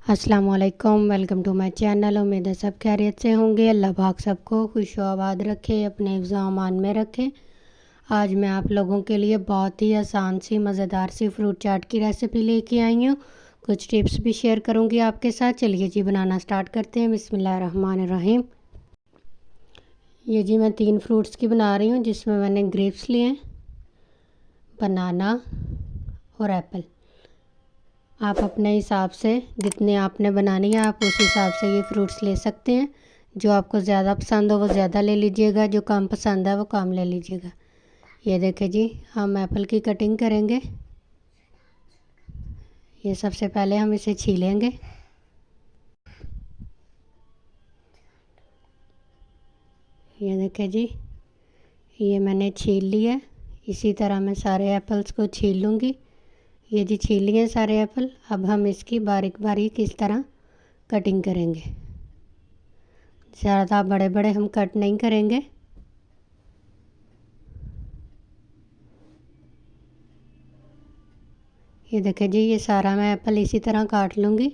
अस्सलाम वालेकुम, welcome to my channel. उम्मीद है सब खैरियत से होंगे। अल्लाह पाक सबको खुश आबाद रखे, अपने हिफ्ज़ अमान में रखे। आज मैं आप लोगों के लिए बहुत ही आसान सी मज़ेदार सी फ्रूट चाट की रेसिपी लेके आई हूँ। कुछ टिप्स भी शेयर करूँगी आपके साथ। चलिए जी बनाना स्टार्ट करते हैं। बिस्मिल्लाहिर्रहमानिर्रहीम। ये जी मैं 3 फ्रूट्स की बना रही हूँ, जिसमें मैंने ग्रेप्स लिए, बनाना और एप्पल। आप अपने हिसाब से जितने आपने बनानी है आप उस हिसाब से ये फ्रूट्स ले सकते हैं। जो आपको ज़्यादा पसंद हो वो ज़्यादा ले लीजिएगा, जो कम पसंद है वो कम ले लीजिएगा। ये देखें जी, हम एप्पल की कटिंग करेंगे। ये सबसे पहले हम इसे छीलेंगे। ये देखें जी, ये मैंने छील लिया। इसी तरह मैं सारे एप्पल्स को छील लूँगी। ये जी छील लिए सारे एप्पल। अब हम इसकी बारीक बारीक इस तरह कटिंग करेंगे। ज़्यादा बड़े बड़े हम कट नहीं करेंगे। ये देखें जी, ये सारा मैं एप्पल इसी तरह काट लूँगी।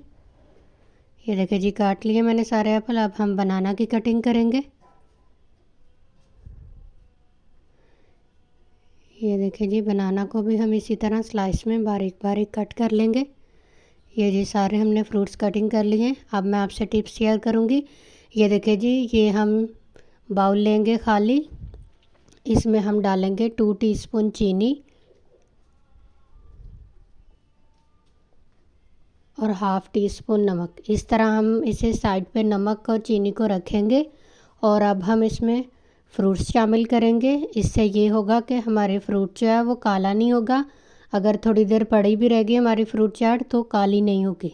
ये देखें जी, काट लिए मैंने सारे एप्पल। अब हम बनाना की कटिंग करेंगे। ये देखें जी, बनाना को भी हम इसी तरह स्लाइस में बारीक बारीक कट कर लेंगे। ये जी सारे हमने फ्रूट्स कटिंग कर लिए हैं। अब मैं आपसे टिप्स शेयर करूँगी। ये देखें जी, ये हम बाउल लेंगे खाली। इसमें हम डालेंगे 2 टीस्पून चीनी और हाफ़ टी स्पून नमक। इस तरह हम इसे साइड पे नमक और चीनी को रखेंगे। और अब हम इसमें फ्रूट्स शामिल करेंगे। इससे ये होगा कि हमारे फ्रूट जो है वो काला नहीं होगा। अगर थोड़ी देर पड़ी भी रहेगी हमारी फ्रूट चाट तो काली नहीं होगी।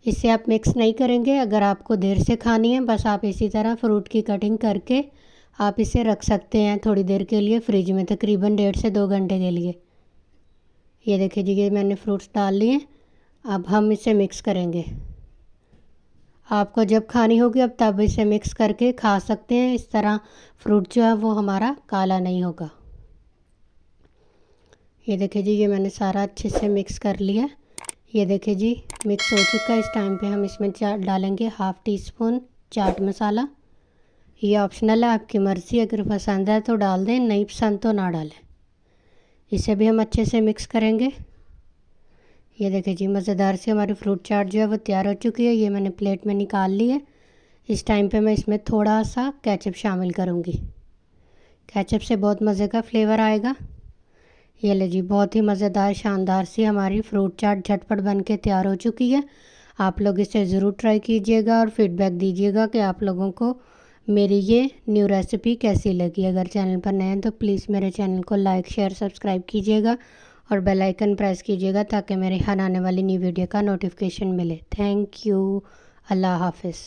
इसे आप मिक्स नहीं करेंगे। अगर आपको देर से खानी है बस आप इसी तरह फ्रूट की कटिंग करके आप इसे रख सकते हैं थोड़ी देर के लिए फ्रिज में, तकरीबन 1.5 से 2 घंटे के लिए। ये देखिए जी, ये मैंने फ्रूट्स डाल लिए। अब हम इसे मिक्स करेंगे। आपको जब खानी होगी अब तब इसे मिक्स करके खा सकते हैं। इस तरह फ्रूट जो है वो हमारा काला नहीं होगा। ये देखिए जी, ये मैंने सारा अच्छे से मिक्स कर लिया। ये देखिए जी, मिक्स हो चुका है। इस टाइम पे हम इसमें डालेंगे half tea spoon chaat masala. ये ऑप्शनल है, आपकी मर्ज़ी। अगर पसंद है तो डाल दें, नहीं पसंद तो ना डालें। इसे भी हम अच्छे से मिक्स करेंगे। ये देखिए जी, मज़ेदार से हमारी फ्रूट चाट जो है वो तैयार हो चुकी है। ये मैंने प्लेट में निकाल ली है। इस टाइम पे मैं इसमें थोड़ा सा केचप शामिल करूँगी। केचप से बहुत मज़े का फ्लेवर आएगा। ये ले जी, बहुत ही मज़ेदार शानदार सी हमारी फ्रूट चाट झटपट बन के तैयार हो चुकी है। आप लोग इसे ज़रूर ट्राई कीजिएगा और फीडबैक दीजिएगा कि आप लोगों को मेरी ये न्यू रेसिपी कैसी लगी। अगर चैनल पर नए हैं तो प्लीज़ मेरे चैनल को लाइक शेयर सब्सक्राइब कीजिएगा और बेल आइकन प्रेस कीजिएगा ताकि मेरे हर आने वाली न्यू वीडियो का नोटिफिकेशन मिले। Thank you. अल्लाह हाफ़िज़।